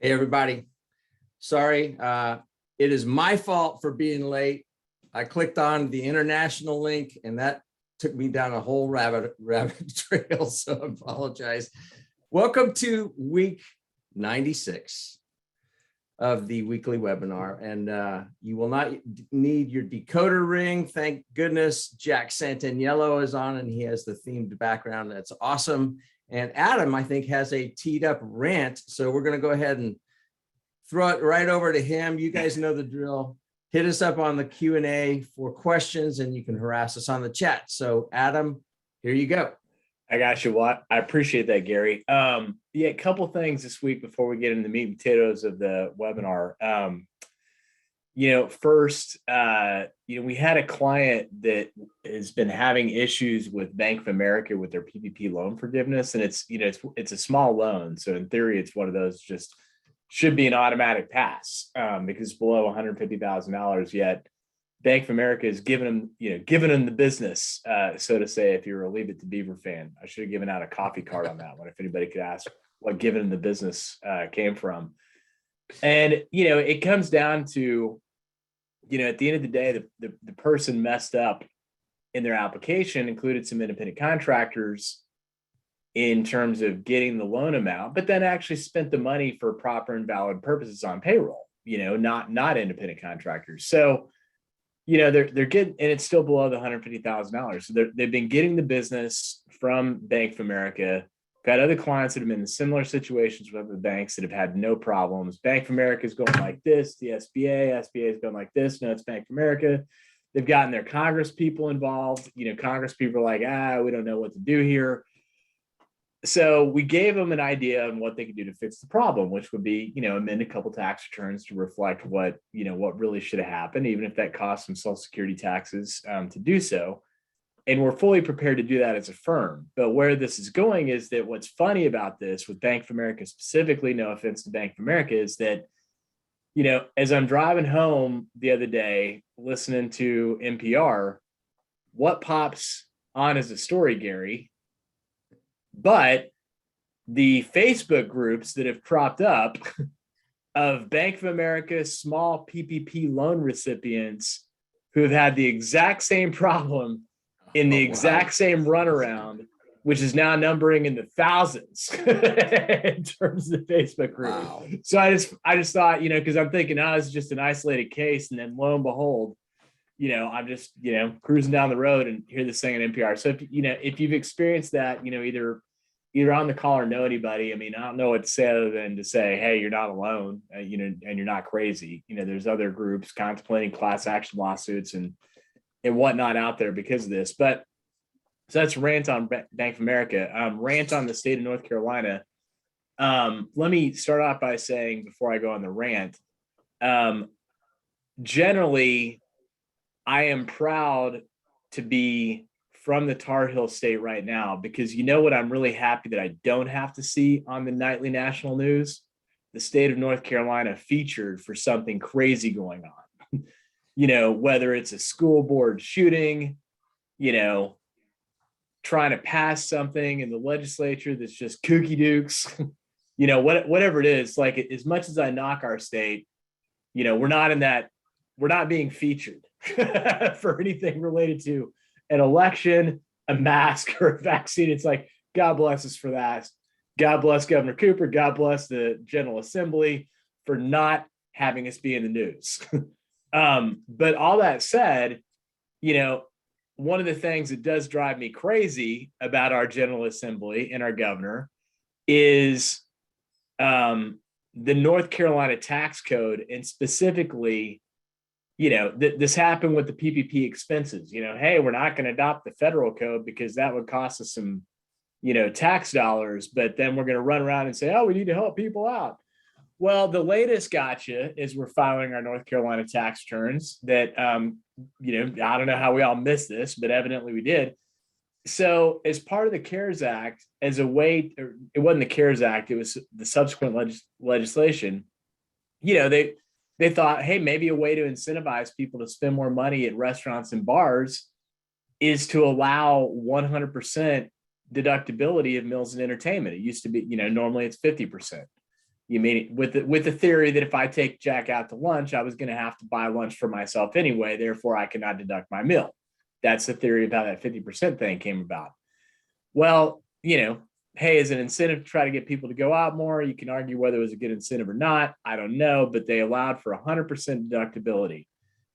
Hey, everybody. Sorry, it is my fault for being late. I clicked on the international link and that took me down a whole rabbit trail, so I apologize. Welcome to week 96 of the weekly webinar, and you will not need your decoder ring. Thank goodness Jack Santaniello is on and he has the themed background. That's awesome. And Adam, I think, has a teed up rant. So we're going to go ahead and throw it right over to him. You guys know the drill. Hit us up on the Q&A for questions and you can harass us on the chat. So Adam, here you go. I got you. Well, I appreciate that, Gary. Yeah, a couple things this week before we get into the meat and potatoes of the webinar. First, we had a client that has been having issues with Bank of America with their PPP loan forgiveness, and it's a small loan, so in theory, it's one of those just should be an automatic pass because it's below $150,000. Yet Bank of America is giving them the business, so to say. If you're a Leave It to Beaver fan, I should have given out a coffee card on that one. If anybody could ask what giving them the business came from. And, it comes down to, at the end of the day, the person messed up in their application, included some independent contractors in terms of getting the loan amount, but then actually spent the money for proper and valid purposes on payroll, not independent contractors. So, they're getting, and it's still below the $150,000. So they've been getting the business from Bank of America. Got other clients that have been in similar situations with other banks that have had no problems. Bank of America is going like this. The SBA is going like this. No, it's Bank of America. They've gotten their Congress people involved. Congress people are like, we don't know what to do here. So we gave them an idea on what they could do to fix the problem, which would be, amend a couple tax returns to reflect what really should have happened, even if that costs some Social Security taxes to do so. And we're fully prepared to do that as a firm. But where this is going is that what's funny about this with Bank of America specifically, no offense to Bank of America, is that, as I'm driving home the other day, listening to NPR, what pops on as a story, Gary? But the Facebook groups that have cropped up of Bank of America small PPP loan recipients who have had the exact same problem in the exact same runaround, which is now numbering in the thousands in terms of the Facebook group. Wow. So I just thought, because I'm thinking, it's just an isolated case. And then lo and behold, I'm just, cruising down the road and hear this thing on NPR. So if you've experienced that, either on the call or know anybody, I don't know what to say other than to say, hey, you're not alone, and you're not crazy. There's other groups contemplating class action lawsuits and whatnot out there because of this. But so that's rant on Bank of America. Rant on the state of North Carolina. Let me start off by saying, before I go on the rant, generally, I am proud to be from the Tar Heel state right now, because what I'm really happy that I don't have to see on the nightly national news? The state of North Carolina featured for something crazy going on. Whether it's a school board shooting, trying to pass something in the legislature that's just kooky dukes, whatever it is. Like, as much as I knock our state, we're not being featured for anything related to an election, a mask, or a vaccine. It's like, God bless us for that. God bless Governor Cooper. God bless the General Assembly for not having us be in the news. But all that said, one of the things that does drive me crazy about our General Assembly and our governor is the North Carolina tax code, and specifically, this happened with the PPP expenses. Hey, we're not going to adopt the federal code because that would cost us some, tax dollars, but then we're going to run around and say, we need to help people out. Well, the latest gotcha is we're filing our North Carolina tax returns that, I don't know how we all missed this, but evidently we did. So as part of the CARES Act, as a way, or it wasn't the CARES Act, it was the subsequent legislation, they thought, hey, maybe a way to incentivize people to spend more money at restaurants and bars is to allow 100% deductibility of meals and entertainment. It used to be, normally it's 50%. You mean with the theory that if I take Jack out to lunch, I was going to have to buy lunch for myself anyway, therefore I cannot deduct my meal. That's the theory of how that 50% thing came about. Well, hey, as an incentive to try to get people to go out more, you can argue whether it was a good incentive or not. I don't know, but they allowed for 100% deductibility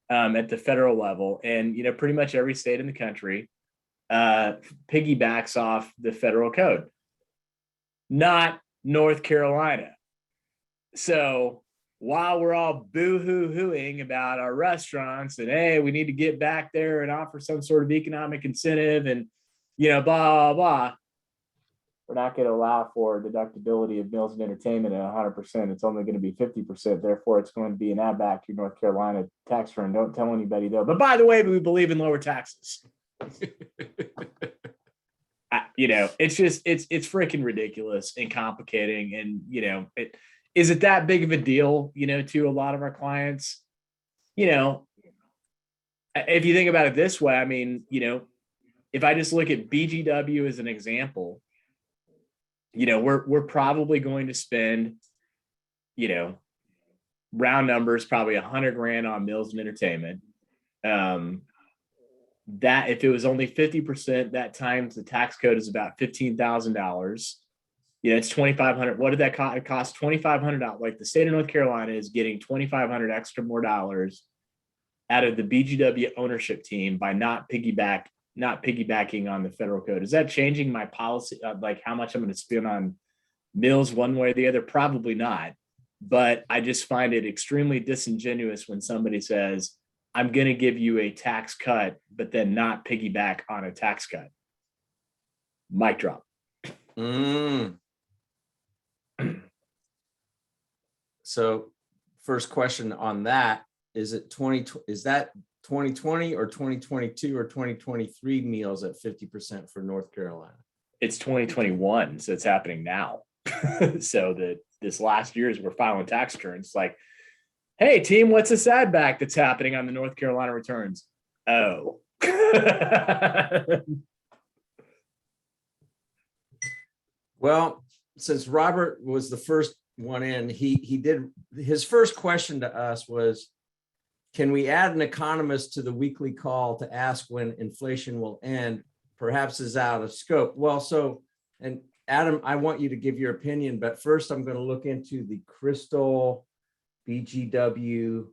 at the federal level. And, pretty much every state in the country piggybacks off the federal code, not North Carolina. So while we're all boo-hoo-hooing about our restaurants and, hey, we need to get back there and offer some sort of economic incentive and, blah, blah, blah, we're not going to allow for deductibility of meals and entertainment at 100%. It's only going to be 50%. Therefore, it's going to be an add back to your North Carolina tax return. Don't tell anybody though. But by the way, we believe in lower taxes. It's just, it's freaking ridiculous and complicating. And, is it that big of a deal, to a lot of our clients? If you think about it this way, I mean, if I just look at BGW as an example, we're probably going to spend, round numbers, probably $100,000 on meals and entertainment. That if it was only 50%, that times the tax code is about $15,000. It's $2,500. What did that cost? It cost $2,500. Like the state of North Carolina is getting $2,500 extra more dollars out of the BGW ownership team by not piggybacking on the federal code. Is that changing my policy, like how much I'm going to spend on meals one way or the other? Probably not. But I just find it extremely disingenuous when somebody says, I'm going to give you a tax cut, but then not piggyback on a tax cut. Mic drop. So first question on that, is that 2020 or 2022 or 2023 meals at 50% for North Carolina? It's 2021, so it's happening now. So that this last year, as we're filing tax returns, like, hey team, what's this add back that's happening on the North Carolina returns? Oh. Well, since Robert was the first one in, he did, his first question to us was, can we add an economist to the weekly call to ask when inflation will end? Perhaps is out of scope. Well, so, and Adam, I want you to give your opinion, but first I'm going to look into the Crystal BGW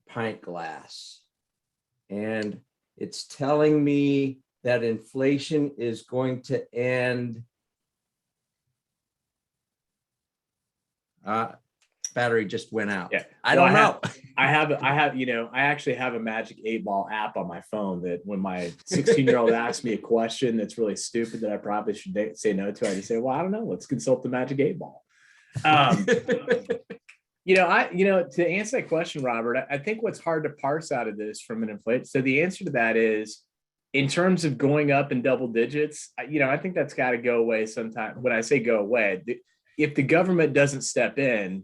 pint glass. And it's telling me that inflation is going to end. Battery just went out. Yeah, I don't know. I actually have a Magic 8-Ball app on my phone that when my 16-year-old asks me a question that's really stupid that I probably should say no to, I just say, well, I don't know. Let's consult the Magic 8-Ball. To answer that question, Robert, I think what's hard to parse out of this from an inflation. So the answer to that is, in terms of going up in double digits, I think that's got to go away sometime. When I say go away, if the government doesn't step in,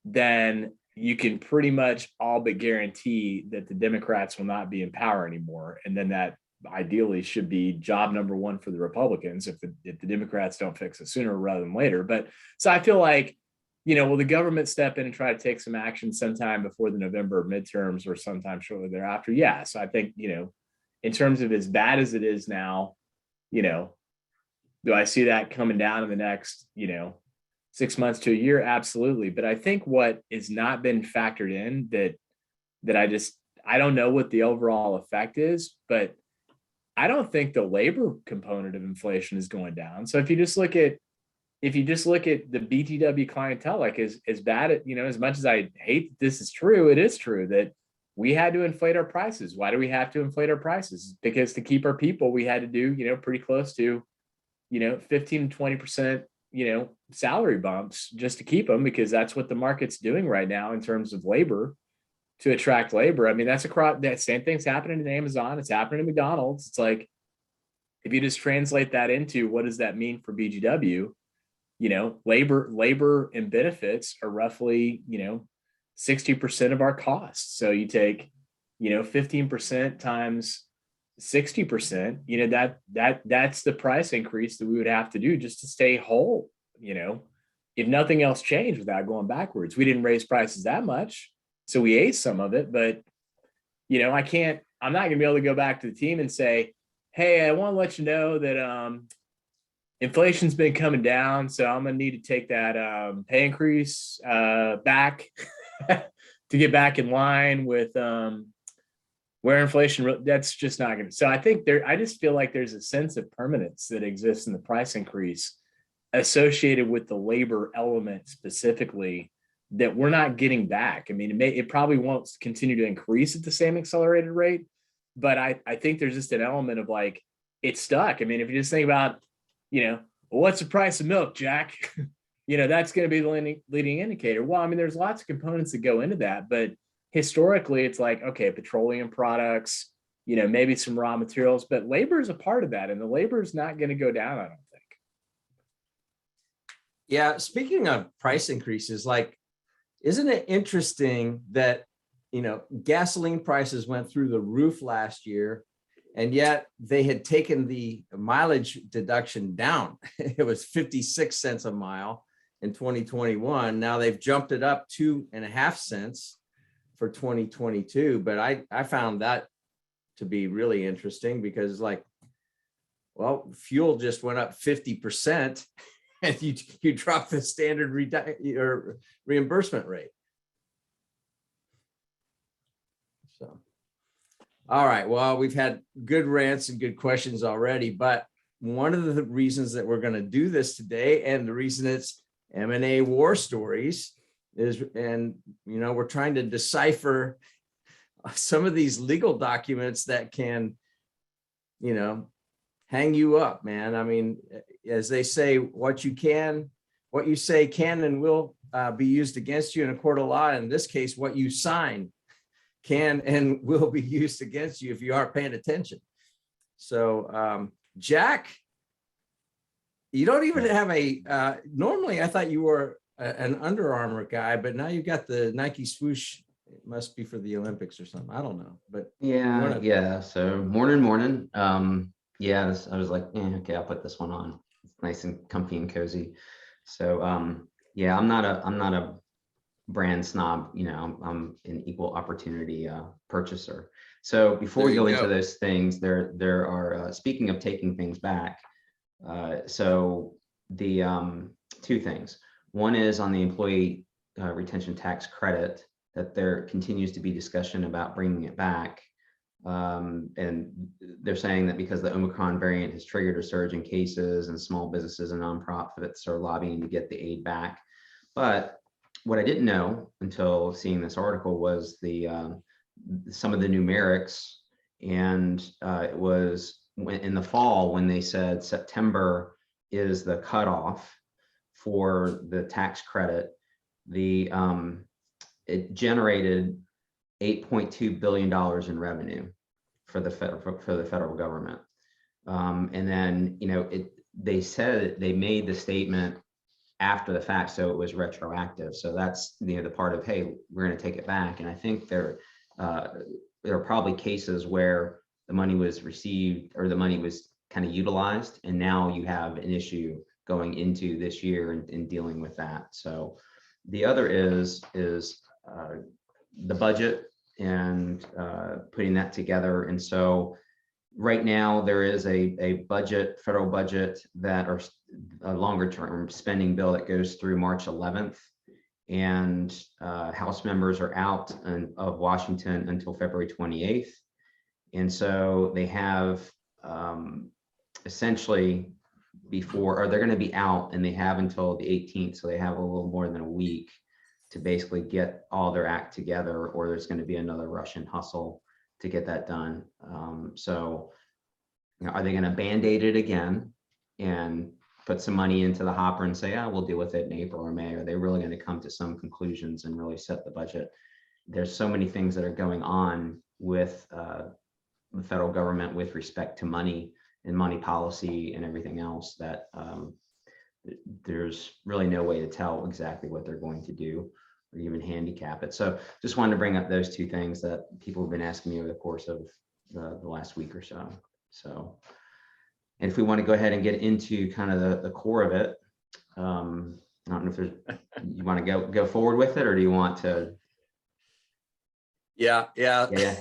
then you can pretty much all but guarantee that the Democrats will not be in power anymore. And then that ideally should be job number one for the Republicans if the Democrats don't fix it sooner rather than later. But so I feel like, will the government step in and try to take some action sometime before the November midterms or sometime shortly thereafter? Yeah. So I think, in terms of as bad as it is now, do I see that coming down in the next, 6 months to a year? Absolutely. But I think what has not been factored in that I don't know what the overall effect is, but I don't think the labor component of inflation is going down. So if you just look at the BTW clientele, like as bad at, as much as I hate that this is true, it is true that we had to inflate our prices. Why do we have to inflate our prices? Because to keep our people, we had to do, pretty close to, 15 to 20%, salary bumps just to keep them, because that's what the market's doing right now in terms of labor, to attract labor. I mean, that's across, that same thing's happening in Amazon. It's happening in McDonald's. It's like, if you just translate that into what does that mean for BGW, labor and benefits are roughly, 60% of our costs. So you take, 15% times 60%, that's the price increase that we would have to do just to stay whole, if nothing else changed without going backwards, we didn't raise prices that much. So we ate some of it, but I'm not gonna be able to go back to the team and say, hey, I want to let you know that inflation's been coming down, so I'm gonna need to take that pay increase back to get back in line with where inflation. That's just not gonna. So I just feel like there's a sense of permanence that exists in the price increase associated with the labor element specifically that we're not getting back. I mean, it probably won't continue to increase at the same accelerated rate, but I think there's just an element of like, it's stuck. I mean, if you just think about, well, what's the price of milk, Jack? That's going to be the leading indicator. Well, I mean, there's lots of components that go into that, but historically it's like, okay, petroleum products, maybe some raw materials, but labor is a part of that. And the labor is not going to go down, I don't think. Yeah. Speaking of price increases, like, isn't it interesting that, gasoline prices went through the roof last year, and yet they had taken the mileage deduction down. It was 56 cents a mile in 2021. Now they've jumped it up 2.5 cents for 2022. But I found that to be really interesting because, like, well, fuel just went up 50%. And you drop the standard reimbursement rate. So, all right. Well, we've had good rants and good questions already, but one of the reasons that we're going to do this today, and the reason it's M&A war stories, is, and we're trying to decipher some of these legal documents that can, hang you up, man. I mean, as they say, what you say can and will be used against you in a court of law. In this case, what you sign can and will be used against you if you aren't paying attention. So, Jack, you don't even have normally I thought you were an Under Armour guy, but now you've got the Nike swoosh. It must be for the Olympics or something. I don't know, but yeah. So morning. Yeah, I was like, okay, I'll put this one on. It's nice and comfy and cozy. So yeah, I'm not a brand snob. I'm an equal opportunity purchaser. So before we go into those things, there are speaking of taking things back. So the two things. One is on the employee retention tax credit, that there continues to be discussion about bringing it back. And they're saying that because the Omicron variant has triggered a surge in cases, and small businesses and nonprofits are lobbying to get the aid back. But what I didn't know until seeing this article was some of the numerics, and it was in the fall when they said September is the cutoff for the tax credit. It generated $8.2 billion in revenue for the federal government. And then, they said they made the statement after the fact, so it was retroactive. So that's the part of, hey, we're going to take it back. And I think there are probably cases where the money was received or the money was kind of utilized, and now you have an issue going into this year and dealing with that. So the other is the budget and putting that together. And so right now there is a budget, federal budget, that are a longer term spending bill that goes through March 11th. And House members are out of Washington until February 28th. And so they have essentially they're going to be out, and they have until the 18th. So they have a little more than a week to basically get all their act together, or there's going to be another Russian hustle to get that done. So, are they going to band-aid it again and put some money into the hopper and say, we'll deal with it in April or May? Are they really going to come to some conclusions and really set the budget? There's so many things that are going on with the federal government with respect to money and money policy and everything else that there's really no way to tell exactly what they're going to do or even handicap it. So just wanted to bring up those two things that people have been asking me over the course of the last week or so. So, and if we want to go ahead and get into kind of the core of it, I don't know if you want to go forward with it, or do you want to? Yeah. Yeah.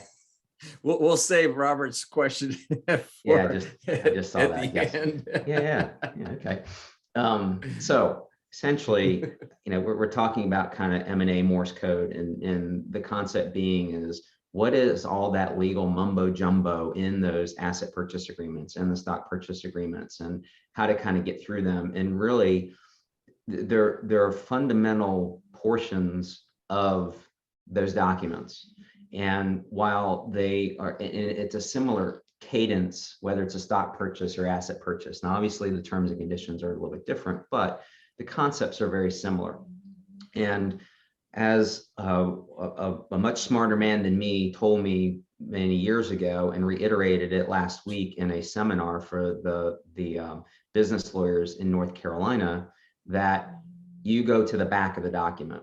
We'll save Robert's question for I just saw at that. the Yes. end. Yeah. Okay. So essentially, we're talking about kind of M&A Morse code, and the concept being is, what is all that legal mumbo jumbo in those asset purchase agreements and the stock purchase agreements, and how to kind of get through them. And really, there are fundamental portions of those documents. And while they are, it's a similar cadence, whether it's a stock purchase or asset purchase. Now, obviously, the terms and conditions are a little bit different, but the concepts are very similar. And as a much smarter man than me told me many years ago, and reiterated it last week in a seminar for the business lawyers in North Carolina, that you go to the back of the document,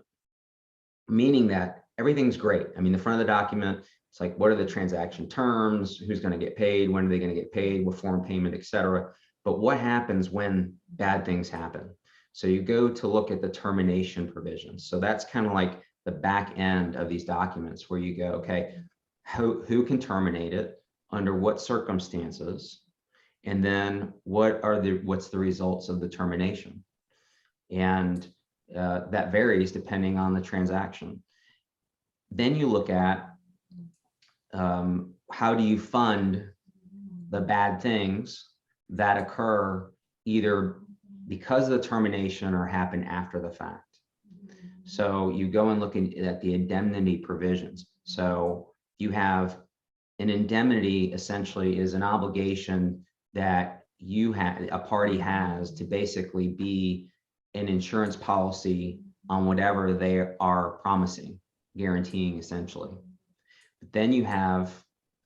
meaning that everything's great. I mean, the front of the document, it's like, what are the transaction terms? Who's going to get paid? When are they going to get paid? What form payment, et cetera. But what happens when bad things happen? So you go to look at the termination provisions. So that's kind of like the back end of these documents, where you go, okay, who can terminate it, under what circumstances, and then what's the results of the termination. And that varies depending on the transaction. Then you look at how do you fund the bad things that occur either because of the termination or happen after the fact. So you go and look at the indemnity provisions. So you have an indemnity, essentially is an obligation that a party has to basically be an insurance policy on whatever they are promising, guaranteeing essentially. But then you have,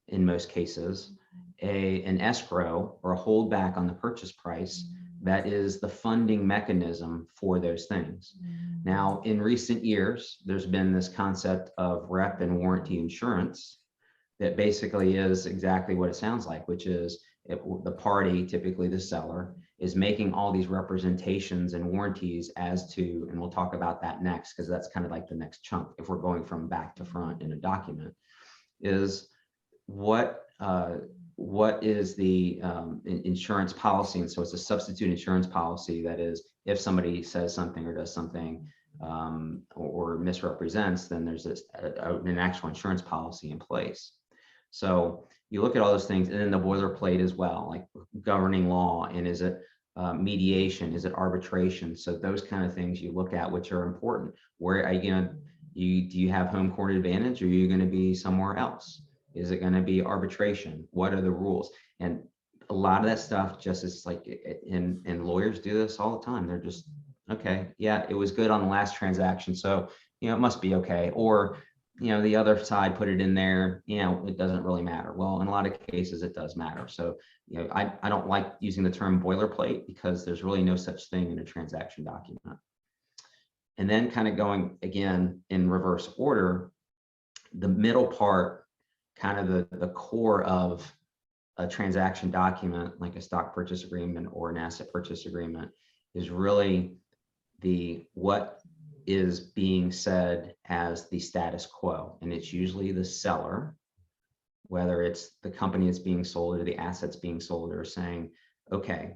in most cases, an escrow or a holdback on the purchase price that is the funding mechanism for those things. Now, in recent years, there's been this concept of rep and warranty insurance that basically is exactly what it sounds like, which is the party, typically the seller, is making all these representations and warranties as to, and we'll talk about that next, because that's kind of like the next chunk if we're going from back to front in a document, is what is the insurance policy. And so it's a substitute insurance policy, that is, if somebody says something or does something or misrepresents, then there's an actual insurance policy in place. So you look at all those things, and then the boilerplate as well, like governing law, and is it mediation, is it arbitration? So those kind of things you look at, which are important. Where are you gonna, do you have home court advantage, or are you going to be somewhere else? Is it going to be arbitration? What are the rules? And a lot of that stuff just is like, and lawyers do this all the time. They're just, okay, yeah, it was good on the last transaction, so it must be okay. Or the other side put it in there, it doesn't really matter. Well, in a lot of cases, it does matter. So, I don't like using the term boilerplate, because there's really no such thing in a transaction document. And then kind of going again in reverse order, the middle part, kind of the core of a transaction document, like a stock purchase agreement or an asset purchase agreement, is really what is being said as the status quo. And it's usually the seller, whether it's the company that's being sold or the assets being sold, are saying, okay,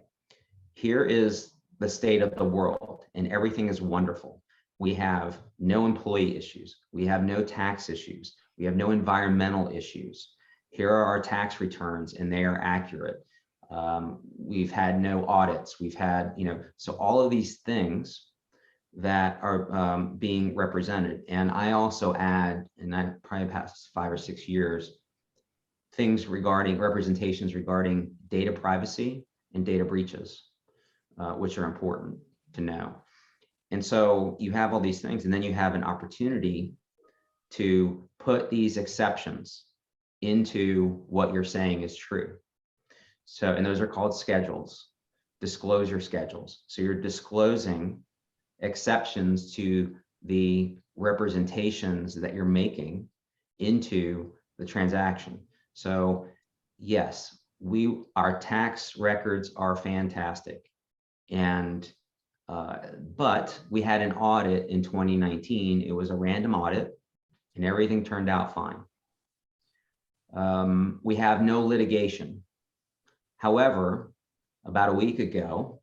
here is the state of the world and everything is wonderful. We have no employee issues. We have no tax issues. We have no environmental issues. Here are our tax returns and they are accurate. We've had no audits. We've had, so all of these things that are being represented. And I also add, and that probably past 5 or 6 years, things regarding representations regarding data privacy and data breaches, which are important to know. And so you have all these things, and then you have an opportunity to put these exceptions into what you're saying is true. So, and those are called schedules, disclosure schedules. So you're disclosing exceptions to the representations that you're making into the transaction. So yes, our tax records are fantastic. And But we had an audit in 2019. It was a random audit and everything turned out fine. We have no litigation. However, about a week ago,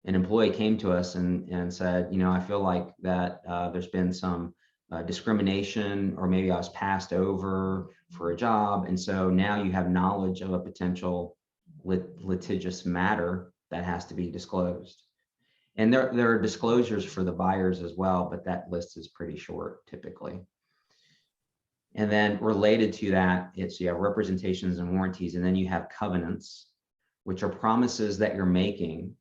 an employee came to us and said, I feel like that there's been some discrimination, or maybe I was passed over for a job. And so now you have knowledge of a potential litigious matter that has to be disclosed. And there are disclosures for the buyers as well, but that list is pretty short typically. And then related to that, you have representations and warranties, and then you have covenants, which are promises that you're making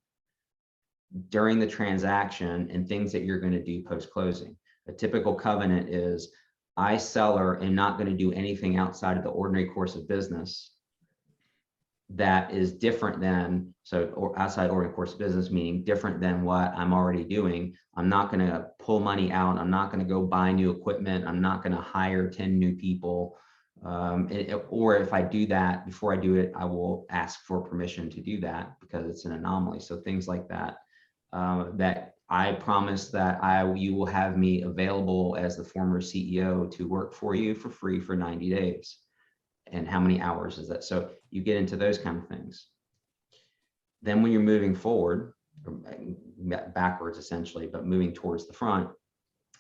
during the transaction and things that you're going to do post-closing. A typical covenant is, I, seller, am not going to do anything outside of the ordinary course of business that is different than, or outside ordinary course of business, meaning different than what I'm already doing. I'm not going to pull money out. I'm not going to go buy new equipment. I'm not going to hire 10 new people. Or if I do that, before I do it, I will ask for permission to do that because it's an anomaly. So things like that, that I promise that you will have me available as the former CEO to work for you for free for 90 days. And how many hours is that? So you get into those kind of things. Then when you're moving forward, or backwards essentially, but moving towards the front,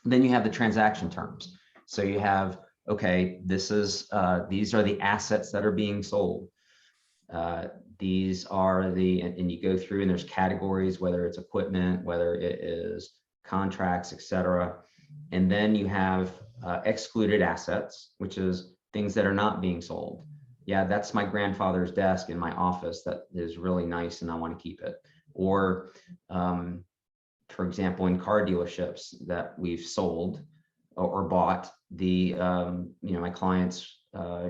then you have the transaction terms. So you have, okay, these are the assets that are being sold. These are and you go through and there's categories, whether it's equipment, whether it is contracts, etc. And then you have excluded assets, which is things that are not being sold. Yeah, that's my grandfather's desk in my office that is really nice and I want to keep it. Or, for example, in car dealerships that we've sold or bought, my clients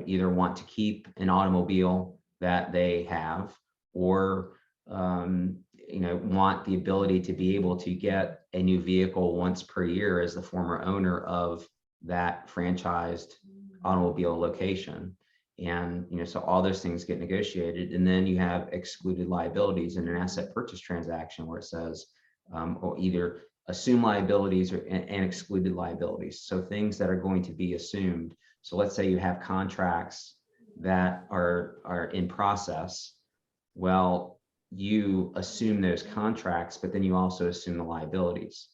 either want to keep an automobile that they have, or want the ability to be able to get a new vehicle once per year as the former owner of that franchised automobile location. And so all those things get negotiated. And then you have excluded liabilities in an asset purchase transaction where it says or either assume liabilities and excluded liabilities. So things that are going to be assumed. So let's say you have contracts that are in process. Well, you assume those contracts, but then you also assume the liabilities.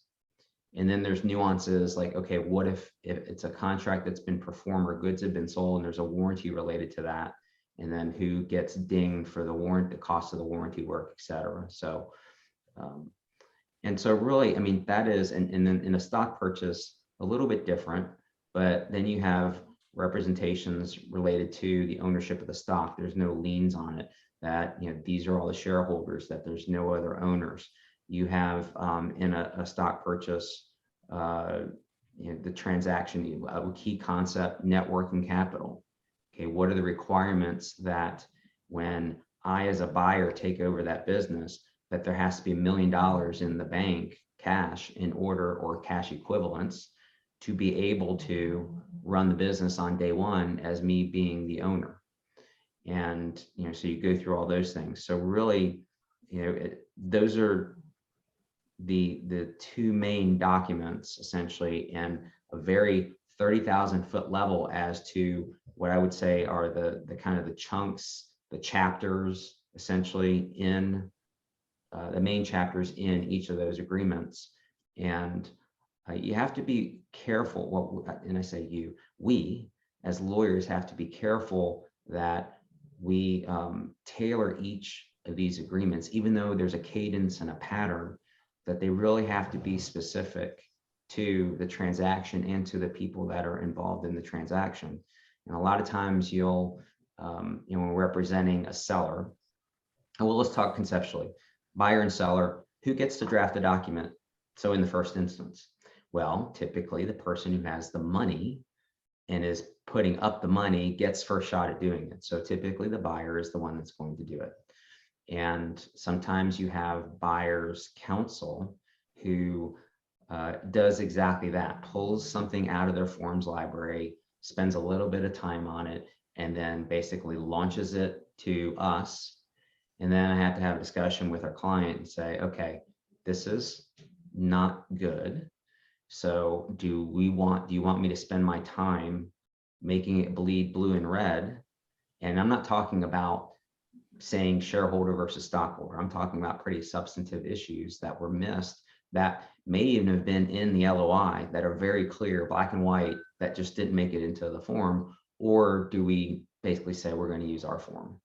And then there's nuances like, okay, what if it's a contract that's been performed or goods have been sold and there's a warranty related to that? And then who gets dinged for the cost of the warranty work, et cetera. So, and so really, that is, and then in a stock purchase, a little bit different, but then you have representations related to the ownership of the stock. There's no liens on it, that, these are all the shareholders, that there's no other owners. You have in a stock purchase, the transaction, a key concept, net working capital. Okay, what are the requirements that when I as a buyer take over that business, that there has to be $1 million in the bank, cash in order, or cash equivalents, to be able to run the business on day one as me being the owner. And, so you go through all those things. So really, those are the two main documents essentially, and a very 30,000 foot level as to what I would say are the kind of the chunks, the chapters essentially in the main chapters in each of those agreements. And you have to be careful. And I say we as lawyers have to be careful that we tailor each of these agreements, even though there's a cadence and a pattern, that they really have to be specific to the transaction and to the people that are involved in the transaction. And a lot of times you'll, when we're representing a seller, well, let's talk conceptually, buyer and seller, who gets to draft a document? So in the first instance, well, typically the person who has the money and is putting up the money gets first shot at doing it. So typically the buyer is the one that's going to do it. And sometimes you have buyer's counsel who does exactly that, pulls something out of their forms library, spends a little bit of time on it, and then basically launches it to us. And then I have to have a discussion with our client and say, okay, this is not good. So do you want me to spend my time making it bleed blue and red? And I'm not talking about saying shareholder versus stockholder. I'm talking about pretty substantive issues that were missed that may even have been in the LOI that are very clear, black and white, that just didn't make it into the form. Or do we basically say we're going to use our form?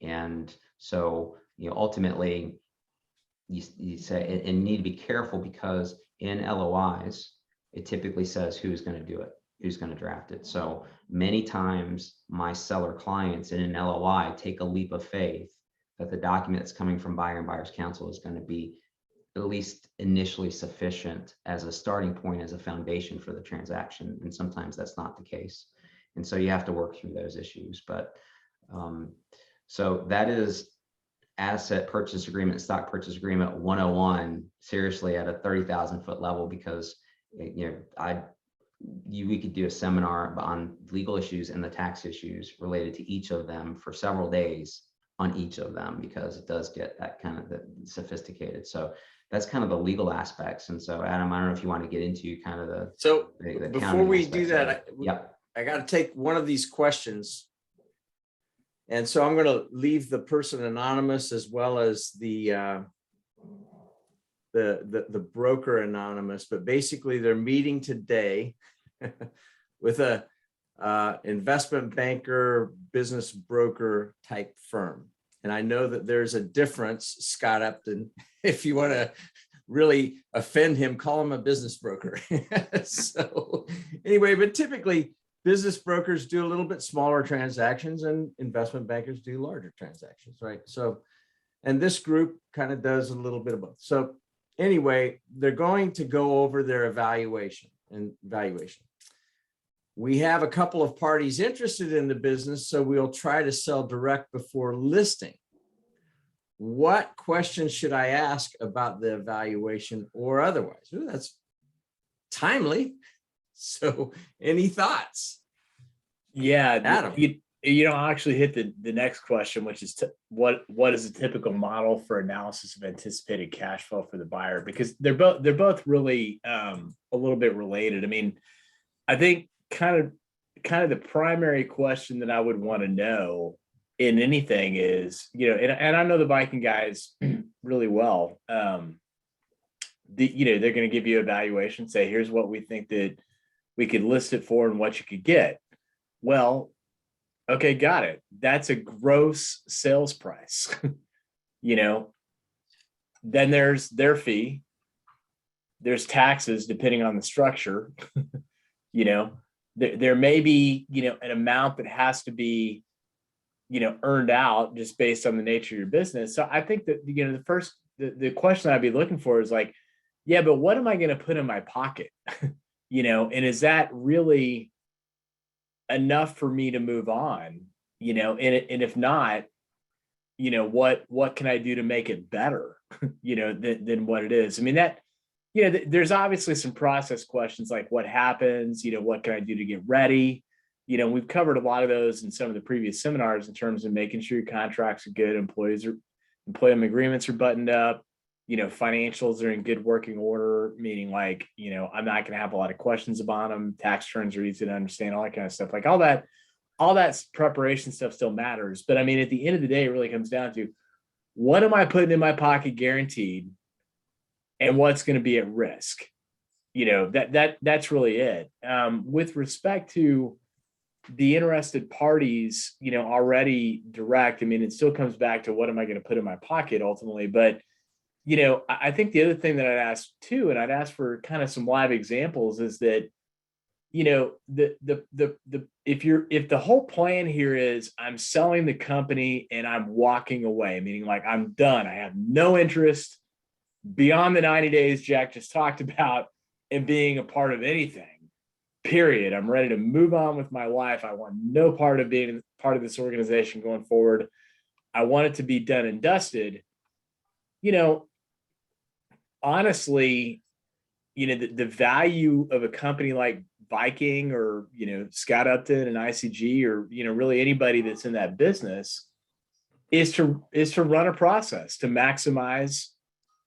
And so, ultimately, you say, and you need to be careful, because in LOIs, it typically says who's going to do it, who's going to draft it. So many times my seller clients in an LOI take a leap of faith that the document that's coming from buyer and buyer's counsel is going to be at least initially sufficient as a starting point, as a foundation for the transaction. And sometimes that's not the case. And so you have to work through those issues. But so that is asset purchase agreement, stock purchase agreement 101, seriously, at a 30,000 foot level, because we could do a seminar on legal issues and the tax issues related to each of them for several days on each of them, because it does get that kind of sophisticated. So that's kind of the legal aspects. And so, Adam, I don't know if you want to get into kind of the Before we do that, yep. I got to take one of these questions. And so I'm going to leave the person anonymous, as well as the broker anonymous, but basically they're meeting today with a investment banker, business broker type firm. And I know that there's a difference, Scott Upton. If you want to really offend him, call him a business broker. So anyway, but typically business brokers do a little bit smaller transactions and investment bankers do larger transactions, right? So, and this group kind of does a little bit of both. So anyway, they're going to go over their evaluation. We have a couple of parties interested in the business, so we'll try to sell direct before listing. What questions should I ask about the evaluation or otherwise? Ooh, that's timely. So any thoughts? Yeah, Adam. I'll actually hit the next question, which is what is a typical model for analysis of anticipated cash flow for the buyer? Because they're both really a little bit related. I mean, I think kind of the primary question that I would want to know in anything is, and I know the Viking guys really well. They're going to give you a valuation, say, here's what we think that we could list it for and what you could get. Well, okay, got it. That's a gross sales price. Then there's their fee. There's taxes, depending on the structure. There may be, an amount that has to be, earned out just based on the nature of your business. So I think that, the question I'd be looking for is like, yeah, but what am I going to put in my pocket? And is that really enough for me to move on? And if not, what can I do to make it better, than what it is? I mean, that, there's obviously some process questions like what happens, what can I do to get ready? We've covered a lot of those in some of the previous seminars in terms of making sure your contracts are good, employment agreements are buttoned up, financials are in good working order, meaning like, I'm not going to have a lot of questions about them. Tax returns are easy to understand, all that kind of stuff. Like all that preparation stuff still matters. But I mean, at the end of the day, it really comes down to what am I putting in my pocket guaranteed and what's going to be at risk? That's really it. With respect to the interested parties, already direct, I mean, it still comes back to what am I going to put in my pocket ultimately? But, I think the other thing that I'd ask too, and I'd ask for kind of some live examples, is that, if the whole plan here is I'm selling the company and I'm walking away, meaning like I'm done, I have no interest beyond the 90 days Jack just talked about in being a part of anything, period. I'm ready to move on with my life. I want no part of being part of this organization going forward. I want it to be done and dusted. Honestly, the value of a company like Viking or, Scott Upton and ICG or, really anybody that's in that business is to run a process to maximize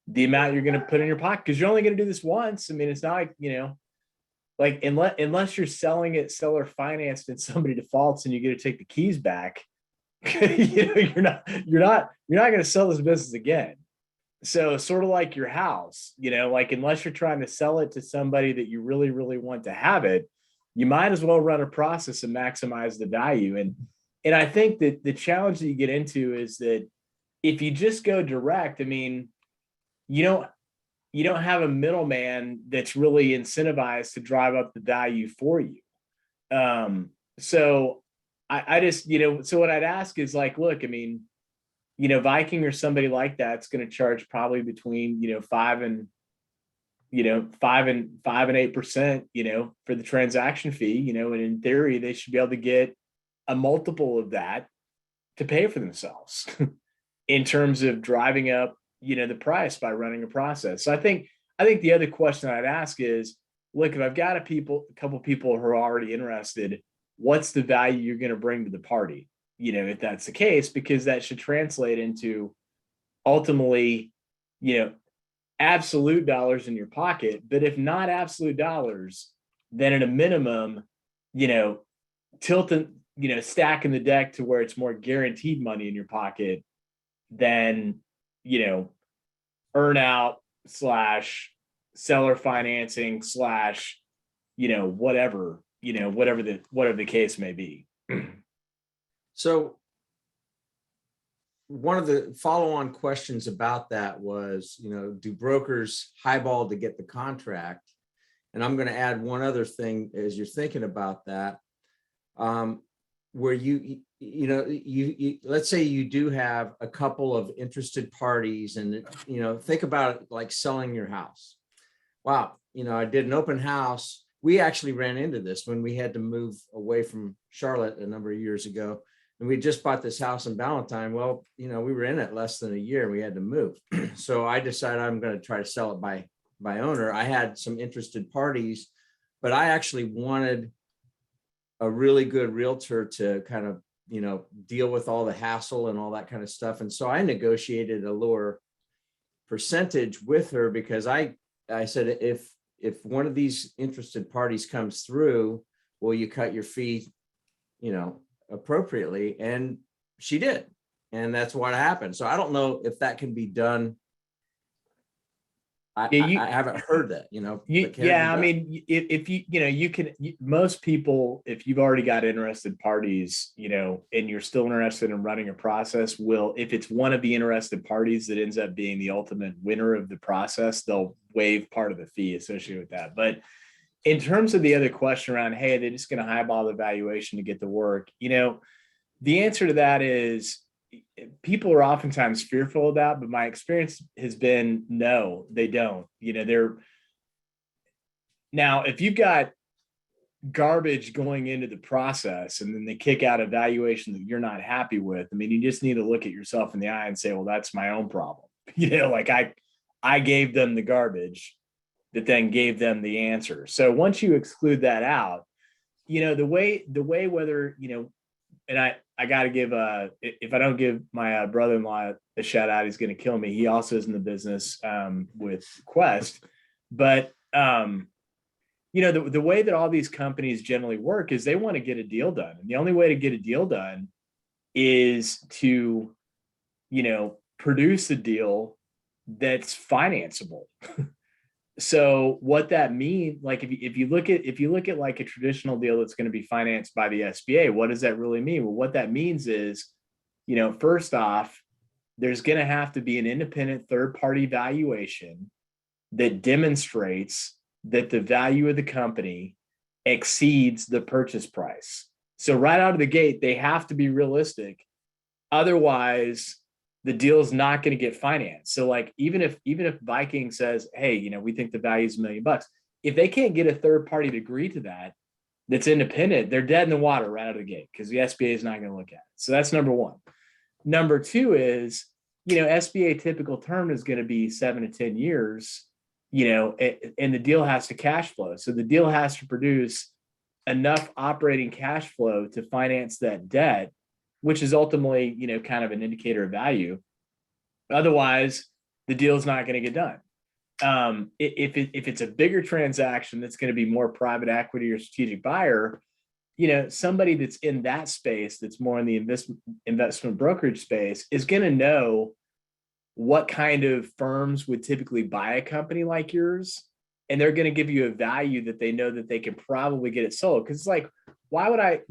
the amount you're going to put in your pocket, because you're only going to do this once. I mean, it's not like, like unless you're selling it seller financed and somebody defaults and you get to take the keys back, you're not going to sell this business again. So sort of like your house, like unless you're trying to sell it to somebody that you really, really want to have it, you might as well run a process and maximize the value. And I think that the challenge that you get into is that if you just go direct, I mean, you don't have a middleman that's really incentivized to drive up the value for you. So I just, so what I'd ask is like, look, I mean, Viking or somebody like that's going to charge probably between, 5 and 8%, for the transaction fee, and in theory, they should be able to get a multiple of that to pay for themselves in terms of driving up, the price by running a process. So I think the other question I'd ask is, look, if I've got a couple people who are already interested, what's the value you're going to bring to the party? If that's the case, because that should translate into ultimately, absolute dollars in your pocket. But if not absolute dollars, then at a minimum, tilting, stacking the deck to where it's more guaranteed money in your pocket than, earn out / seller financing / whatever the case may be. So one of the follow-on questions about that was, do brokers highball to get the contract? And I'm going to add one other thing as you're thinking about that, where you let's say you do have a couple of interested parties and, think about it like selling your house. Wow. I did an open house. We actually ran into this when we had to move away from Charlotte a number of years ago. And we just bought this house in Ballantyne. Well, we were in it less than a year and we had to move. So I decided I'm going to try to sell it by owner. I had some interested parties, but I actually wanted a really good realtor to kind of, deal with all the hassle and all that kind of stuff. And so I negotiated a lower percentage with her because I said, if one of these interested parties comes through, will you cut your fee, appropriately? And she did. And that's what happened. So I don't know if that can be done. I haven't heard that, I mean, if you can, most people, if you've already got interested parties, and you're still interested in running a process, if it's one of the interested parties that ends up being the ultimate winner of the process, they'll waive part of the fee associated with that. But in terms of the other question around, hey, they're just going to highball the valuation to get the work, the answer to that is people are oftentimes fearful of that, but my experience has been, no, they don't. Now, if you've got garbage going into the process and then they kick out a valuation that you're not happy with, I mean, you just need to look at yourself in the eye and say, well, that's my own problem. Like I gave them the garbage that then gave them the answer. So once you exclude that out, the way whether, and I got to give if I don't give my brother-in-law a shout out, he's going to kill me. He also is in the business with Quest, but the way that all these companies generally work is they want to get a deal done. And the only way to get a deal done is to, produce a deal that's financeable. So what that means, like if you look at like a traditional deal that's going to be financed by the SBA, what does that really mean? Well, what that means is, first off, there's going to have to be an independent third-party valuation that demonstrates that the value of the company exceeds the purchase price. So right out of the gate, they have to be realistic. Otherwise, the deal is not going to get financed. So like, even if Viking says, hey, we think the value is $1 million, if they can't get a third party to agree to that, that's independent, they're dead in the water right out of the gate because the SBA is not going to look at it. So that's number one. Number two is, SBA typical term is going to be 7 to 10 years, and the deal has to cash flow. So the deal has to produce enough operating cash flow to finance that debt, which is ultimately, kind of an indicator of value. Otherwise, the deal's not going to get done. If it's a bigger transaction that's going to be more private equity or strategic buyer, somebody that's in that space, that's more in the investment brokerage space, is going to know what kind of firms would typically buy a company like yours. And they're going to give you a value that they know that they can probably get it sold. Cause it's like, why would I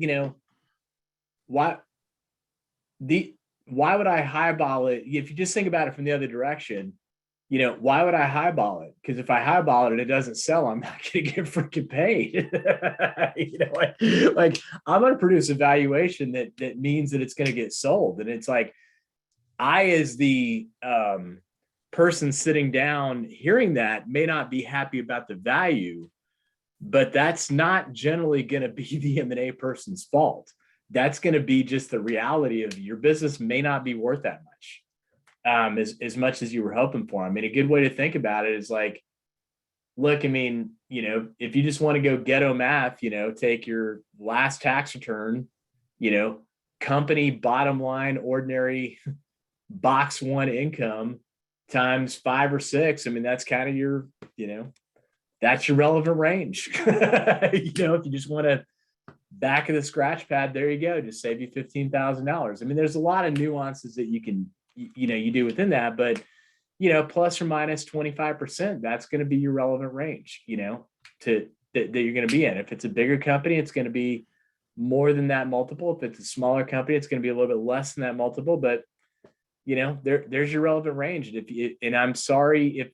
highball it? If you just think about it from the other direction, why would I highball it? Because if I highball it and it doesn't sell, I'm not going to get freaking paid. Like I'm going to produce a valuation that means that it's going to get sold. And it's like, I, as the person sitting down hearing that, may not be happy about the value, but that's not generally going to be the M&A person's fault. That's going to be just the reality of your business may not be worth that much. As much as you were hoping for. I mean, a good way to think about it is like, look, I mean, if you just want to go ghetto math, take your last tax return, company bottom line, ordinary box one income times 5 or 6. I mean, that's kind of your, that's your relevant range. If you just want to back of the scratch pad, there you go. Just save you $15,000. I mean, there's a lot of nuances that you can, you do within that, but, plus or minus 25%, that's going to be your relevant range, that you're going to be in. If it's a bigger company, it's going to be more than that multiple. If it's a smaller company, it's going to be a little bit less than that multiple, but there's your relevant range. And I'm sorry if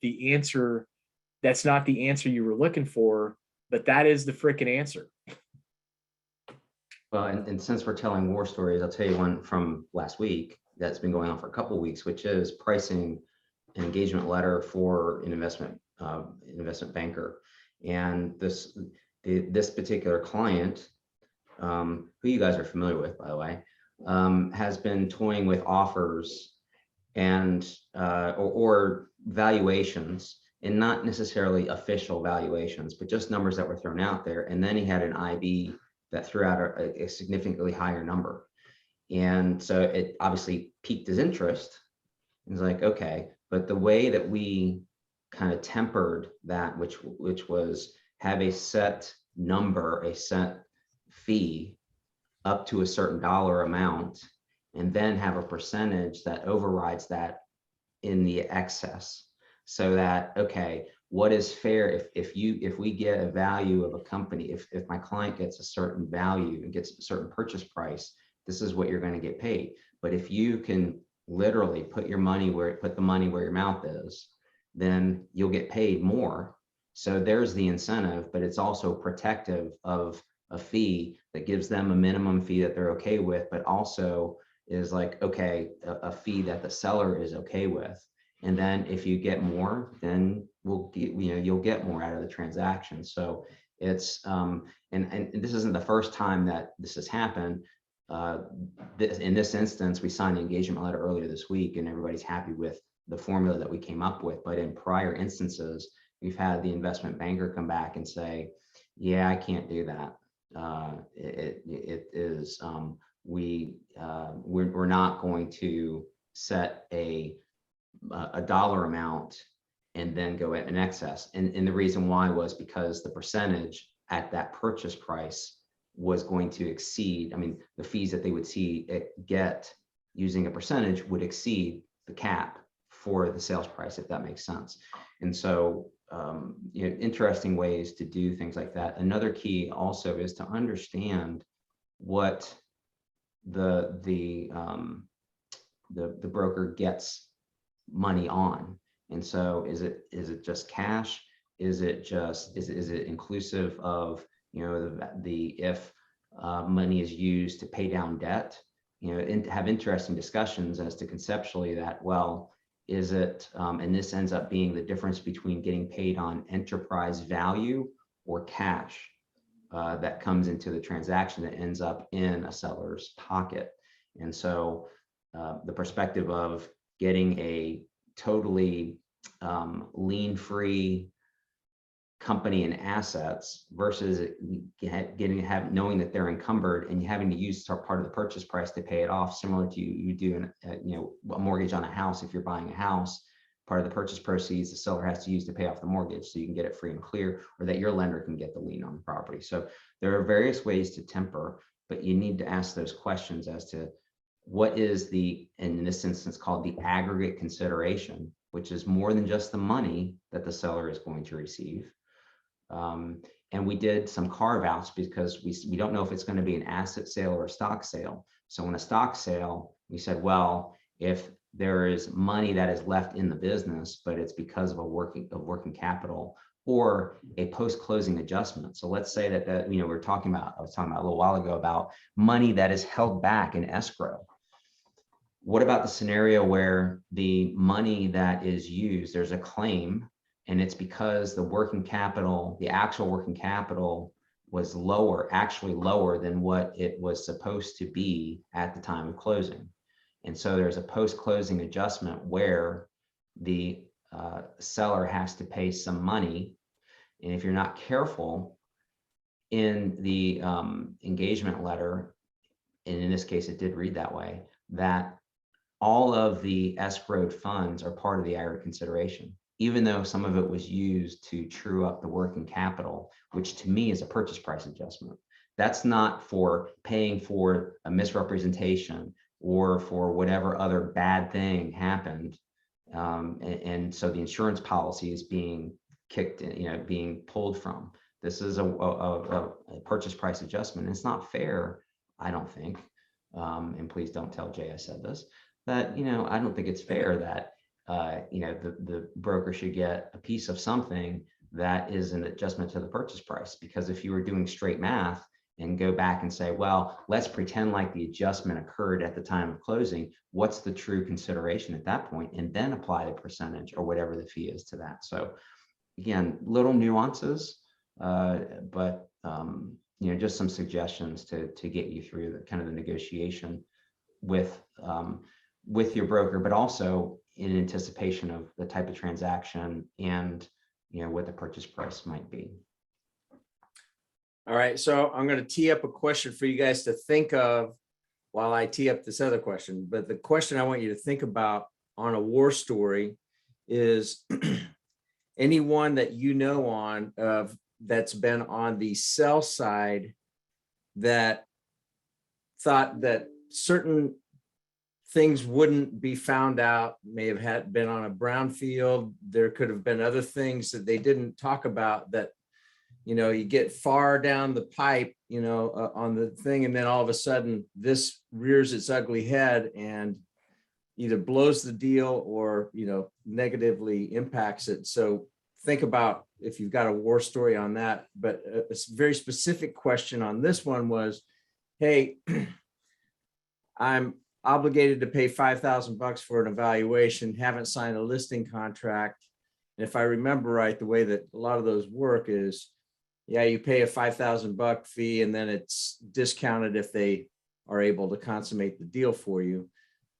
that's not the answer you were looking for, but that is the freaking answer. Well, and since we're telling war stories, I'll tell you one from last week that's been going on for a couple of weeks, which is pricing an engagement letter for an investment banker. And this particular client, who you guys are familiar with, by the way, has been toying with offers and or valuations, and not necessarily official valuations, but just numbers that were thrown out there. And then he had an IB that threw out a significantly higher number. And so it obviously piqued his interest. He's like, okay, but the way that we kind of tempered that, which was have a set number, a set fee up to a certain dollar amount, and then have a percentage that overrides that in the excess. So that, okay, what is fair if we get a value of a company, if my client gets a certain value and gets a certain purchase price, this is what you're going to get paid. But if you can literally put the money where your mouth is, then you'll get paid more. So there's the incentive, but it's also protective of a fee that gives them a minimum fee that they're okay with, but also is like, okay, a fee that the seller is okay with. And then if you get more, then you'll get more out of the transaction. So it's and this isn't the first time that this has happened. In this instance, we signed the engagement letter earlier this week, and everybody's happy with the formula that we came up with. But in prior instances, we've had the investment banker come back and say, "Yeah, I can't do that. We're not going to set a dollar amount and then go at an excess." And the reason why was because the percentage at that purchase price was going to exceed, the fees that they would get using a percentage would exceed the cap for the sales price, if that makes sense. And so, interesting ways to do things like that. Another key also is to understand what the broker gets money on. And so is it just cash? Is it inclusive of, if money is used to pay down debt, and have interesting discussions as to conceptually that, well, is it, and this ends up being the difference between getting paid on enterprise value or cash that comes into the transaction that ends up in a seller's pocket. And so the perspective of getting a totally lien-free company and assets versus knowing that they're encumbered and having to use part of the purchase price to pay it off, similar to you do a mortgage on a house. If you're buying a house, part of the purchase proceeds the seller has to use to pay off the mortgage so you can get it free and clear, or that your lender can get the lien on the property. So there are various ways to temper, but you need to ask those questions as to what is the, in this instance, called the aggregate consideration, which is more than just the money that the seller is going to receive. And we did some carve outs because we don't know if it's going to be an asset sale or a stock sale. So in a stock sale, we said, well, if there is money that is left in the business, but it's because of working capital or a post-closing adjustment. So let's say that I was talking about a little while ago about money that is held back in escrow. What about the scenario where the money that is used, there's a claim, and it's because the working capital, the actual working capital was actually lower than what it was supposed to be at the time of closing. And so there's a post-closing adjustment where the seller has to pay some money. And if you're not careful in the engagement letter, and in this case, it did read that way, that all of the escrowed funds are part of the aggregate consideration, even though some of it was used to true up the working capital, which to me is a purchase price adjustment. That's not for paying for a misrepresentation or for whatever other bad thing happened. And so the insurance policy is being kicked, being pulled from. This is a purchase price adjustment. It's not fair, I don't think. And please don't tell Jay I said this, but I don't think it's fair that the broker should get a piece of something that is an adjustment to the purchase price. Because if you were doing straight math and go back and say, well, let's pretend like the adjustment occurred at the time of closing, what's the true consideration at that point, and then apply the percentage or whatever the fee is to that. So again, little nuances, but just some suggestions to get you through the kind of the negotiation with your broker, but also in anticipation of the type of transaction and what the purchase price might be. All right, so I'm going to tee up a question for you guys to think of while I tee up this other question. But the question I want you to think about on a war story is anyone that that's been on the sell side that thought that certain things wouldn't be found out, may have been on a brown field. There could have been other things that they didn't talk about that, you get far down the pipe, on the thing, and then all of a sudden this rears its ugly head and either blows the deal or, negatively impacts it. So think about if you've got a war story on that. But a very specific question on this one was, hey, I'm obligated to pay $5,000 for an evaluation, haven't signed a listing contract. And if I remember right, the way that a lot of those work is, yeah, you pay a $5,000 fee and then it's discounted if they are able to consummate the deal for you.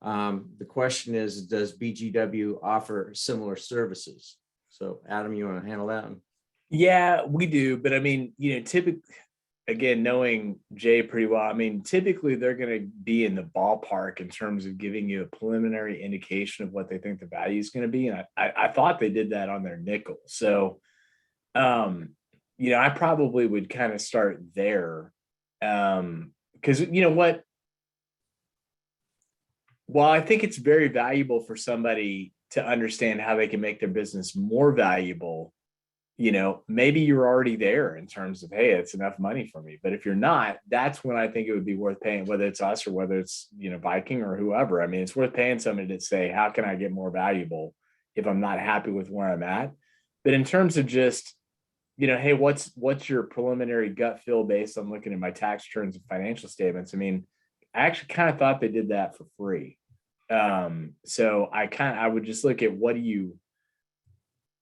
The question is, does BGW offer similar services? So Adam, you want to handle that one? Yeah, we do. But I mean, typically, again, knowing Jay pretty well, I mean, typically they're going to be in the ballpark in terms of giving you a preliminary indication of what they think the value is going to be. And I thought they did that on their nickel. So, I probably would kind of start there. Because you know what? While I think it's very valuable for somebody to understand how they can make their business more valuable, maybe you're already there in terms of, hey, it's enough money for me. But if you're not, that's when I think it would be worth paying, whether it's us or whether it's, Viking or whoever. I mean, it's worth paying somebody to say, how can I get more valuable if I'm not happy with where I'm at? But in terms of just, hey, what's your preliminary gut feel based on looking at my tax returns and financial statements? I mean, I actually kind of thought they did that for free. So I would just look at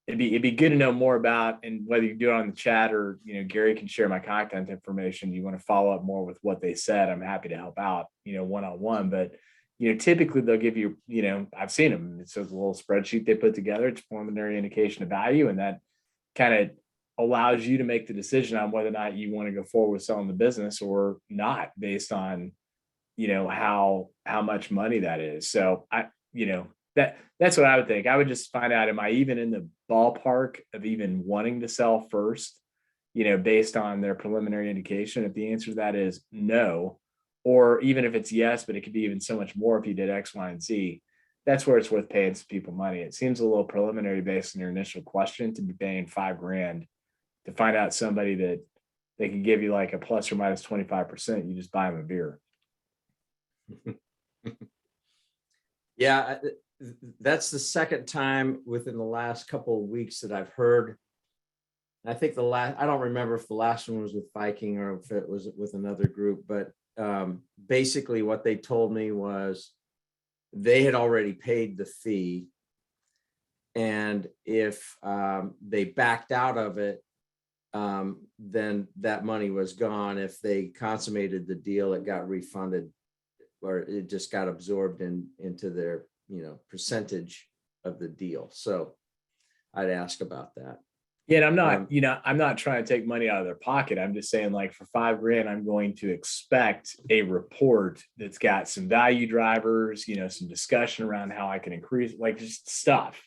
it'd be good to know more about, and whether you do it on the chat or, Gary can share my contact information. You want to follow up more with what they said, I'm happy to help out, one-on-one, but, typically they'll give you, I've seen them. It's a little spreadsheet they put together. It's preliminary indication of value. And that kind of allows you to make the decision on whether or not you want to go forward with selling the business or not, based on, how much money that is. So That's what I would think. I would just find out, am I even in the ballpark of even wanting to sell first, based on their preliminary indication? If the answer to that is no, or even if it's yes, but it could be even so much more if you did X, Y, and Z, that's where it's worth paying some people money. It seems a little preliminary based on your initial question to be paying $5,000 to find out somebody that they can give you like a plus or minus 25%. You just buy them a beer. Yeah, that's the second time within the last couple of weeks that I've heard. I think I don't remember if the last one was with Viking or if it was with another group, but basically what they told me was they had already paid the fee. And if they backed out of it, then that money was gone. If they consummated the deal, it got refunded, or it just got absorbed into their, percentage of the deal. So I'd ask about that. Yeah, and I'm not trying to take money out of their pocket. I'm just saying, like, for $5,000, I'm going to expect a report that's got some value drivers, some discussion around how I can increase, like, just stuff,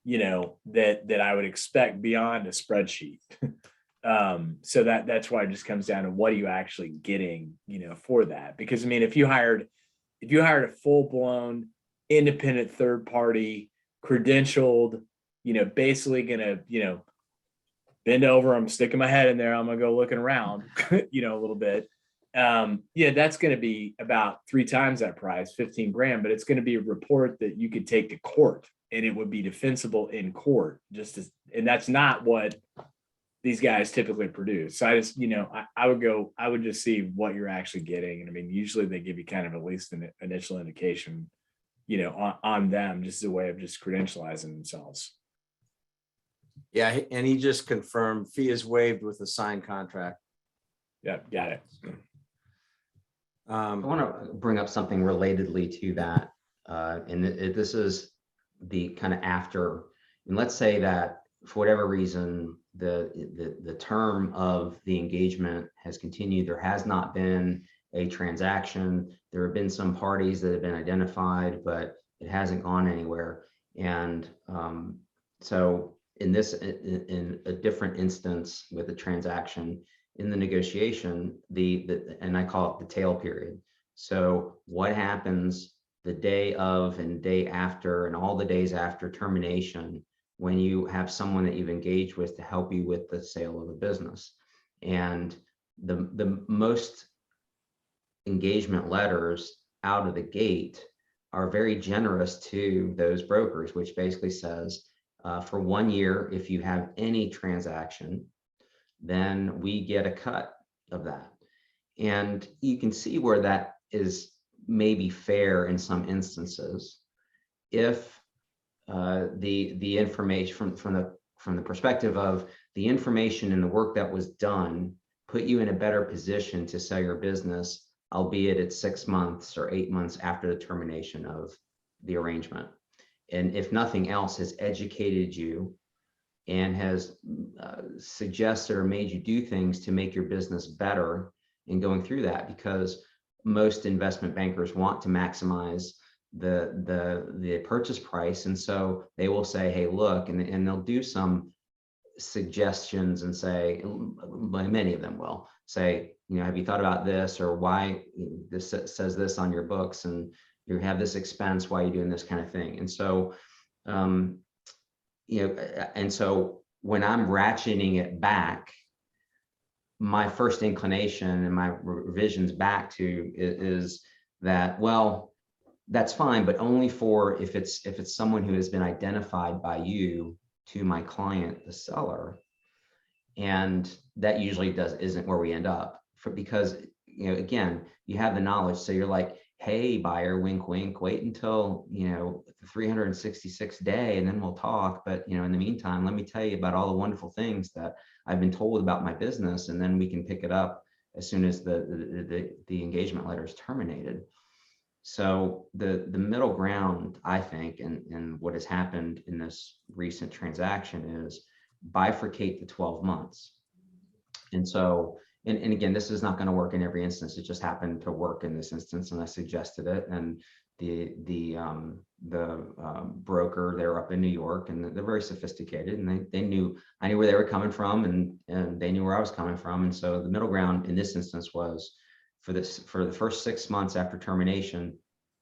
that I would expect beyond a spreadsheet. So that's why it just comes down to what are you actually getting, for that? Because I mean, if you hired a full-blown independent third party, credentialed, basically gonna, bend over, I'm sticking my head in there, I'm gonna go looking around, a little bit. That's gonna be about 3 times that price, $15,000, but it's gonna be a report that you could take to court and it would be defensible in court, and that's not what these guys typically produce. So I just, I would just see what you're actually getting. And I mean, usually they give you kind of at least an initial indication, on them, just as a way of just credentializing themselves. Yeah, and he just confirmed fee is waived with a signed contract. Yeah, got it. I want to bring up something relatedly to that. And this is the kind of after, and let's say that for whatever reason, the term of the engagement has continued. There has not been a transaction. There have been some parties that have been identified, but it hasn't gone anywhere. And so in a different instance with a transaction in the negotiation, and I call it the tail period. So what happens the day of and day after and all the days after termination when you have someone that you've engaged with to help you with the sale of a business? And the most engagement letters out of the gate are very generous to those brokers, which basically says for 1 year, if you have any transaction, then we get a cut of that. And you can see where that is maybe fair in some instances if the information from the perspective of the information and the work that was done put you in a better position to sell your business, albeit it's 6 months or 8 months after the termination of the arrangement. And if nothing else, has educated you and has suggested or made you do things to make your business better in going through that, because most investment bankers want to maximize the purchase price. And so they will say, hey, look, and they'll do some suggestions and say, many of them will say, have you thought about this, or why this says this on your books and you have this expense, why are you doing this kind of thing? And so, and so when I'm ratcheting it back, my first inclination and my revisions back to is that, well, that's fine, but only for if it's someone who has been identified by you to my client, the seller. And that usually isn't where we end up, because, again, you have the knowledge. So you're like, hey, buyer, wink, wink, wait until, the 366th day and then we'll talk. But, in the meantime, let me tell you about all the wonderful things that I've been told about my business. And then we can pick it up as soon as the engagement letter is terminated. So the middle ground, I think, and what has happened in this recent transaction is bifurcate the 12 months. And so, and again, this is not going to work in every instance. It just happened to work in this instance, and I suggested it. And broker. They're up in New York, and they're very sophisticated, and I knew where they were coming from, and they knew where I was coming from. And so the middle ground in this instance was for the first 6 months after termination,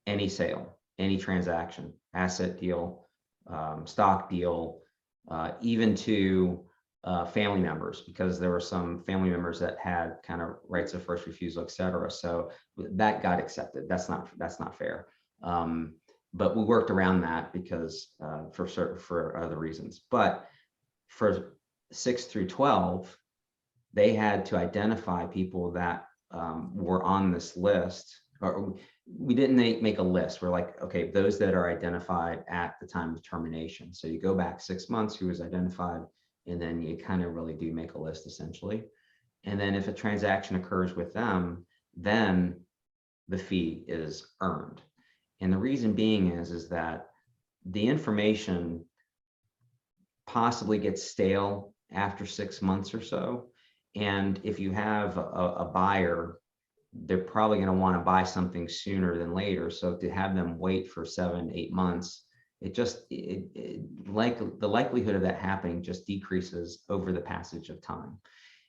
any sale, any transaction, asset deal, stock deal, even to family members, because there were some family members that had kind of rights of first refusal, et cetera. So that got accepted. That's not fair. But we worked around that because for other reasons. But for 6 through 12, they had to identify people that were on this list. Or we didn't make a list. We're like, okay, those that are identified at the time of termination. So you go back 6 months, who was identified, and then you kind of really do make a list essentially. And then if a transaction occurs with them, then the fee is earned. And the reason being is that the information possibly gets stale after 6 months or so. And if you have a buyer, they're probably going to want to buy something sooner than later. So to have them wait for 7-8 months, like the likelihood of that happening just decreases over the passage of time.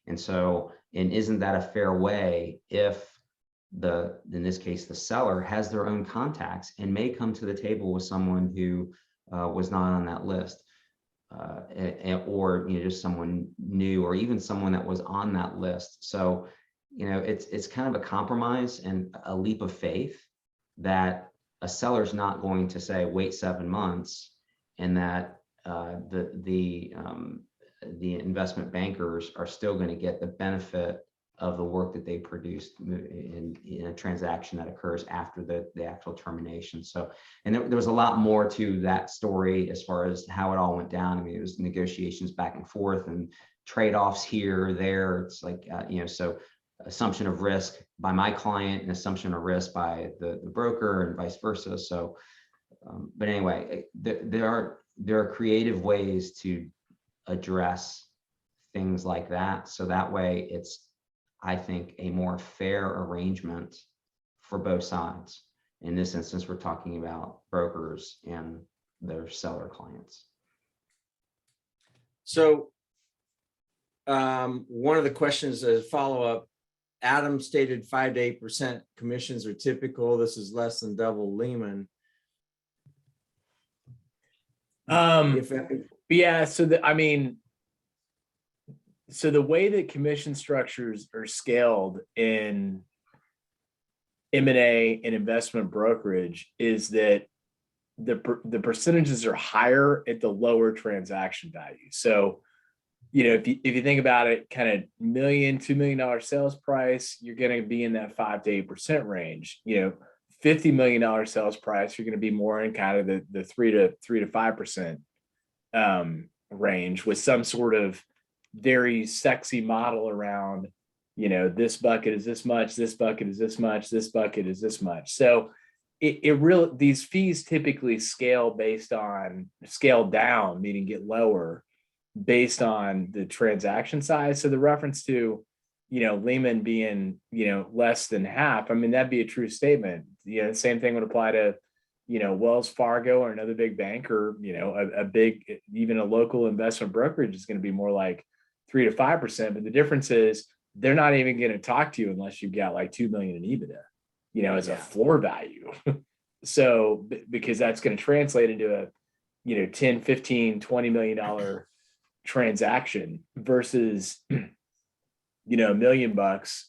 And so, and isn't that a fair way if in this case, the seller has their own contacts and may come to the table with someone who was not on that list, or just someone new, or even someone that was on that list. So, it's kind of a compromise and a leap of faith that a seller's not going to say, wait 7 months, and that the investment bankers are still going to get the benefit of the work that they produced in a transaction that occurs after the actual termination. So, and there was a lot more to that story as far as how it all went down. I mean, it was negotiations back and forth and trade-offs here, there. It's like, so assumption of risk by my client and assumption of risk by the broker and vice versa. So, but anyway, there are creative ways to address things like that. So that way it's, I think, a more fair arrangement for both sides. In this instance, we're talking about brokers and their seller clients. So one of the questions as a follow-up, Adam stated 5 to 8% commissions are typical. This is less than double Lehman. Yeah. So the way that commission structures are scaled in M&A and investment brokerage is that the percentages are higher at the lower transaction value. So, if you think about it, kind of $1 million, $2 million sales price, you're going to be in that 5 to 8% range. $50 million sales price, you're going to be more in kind of the 3 to 5% range, with some sort of very sexy model around, this bucket is this much, this bucket is this much, this bucket is this much. So these fees typically scale down, meaning get lower based on the transaction size. So the reference to, Lehman being, less than half, I mean, that'd be a true statement. The same thing would apply to, Wells Fargo or another big bank, or, a big, even a local investment brokerage is going to be more like 3 to 5%. But the difference is they're not even going to talk to you unless you've got like 2 million in EBITDA, as a floor value. So, because that's going to translate into a, 10, 15, $20 million transaction versus, $1 million.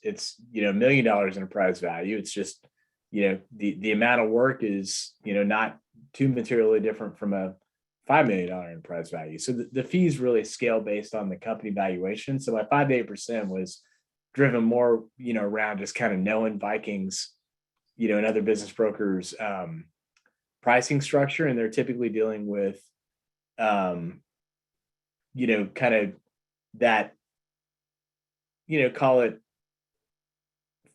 It's, $1 million enterprise value. It's just, the amount of work is, not too materially different from a $5 million enterprise value. So the fees really scale based on the company valuation. So my 5 to 8% was driven more, around just kind of knowing Vikings, and other business brokers, pricing structure. And they're typically dealing with, kind of that, call it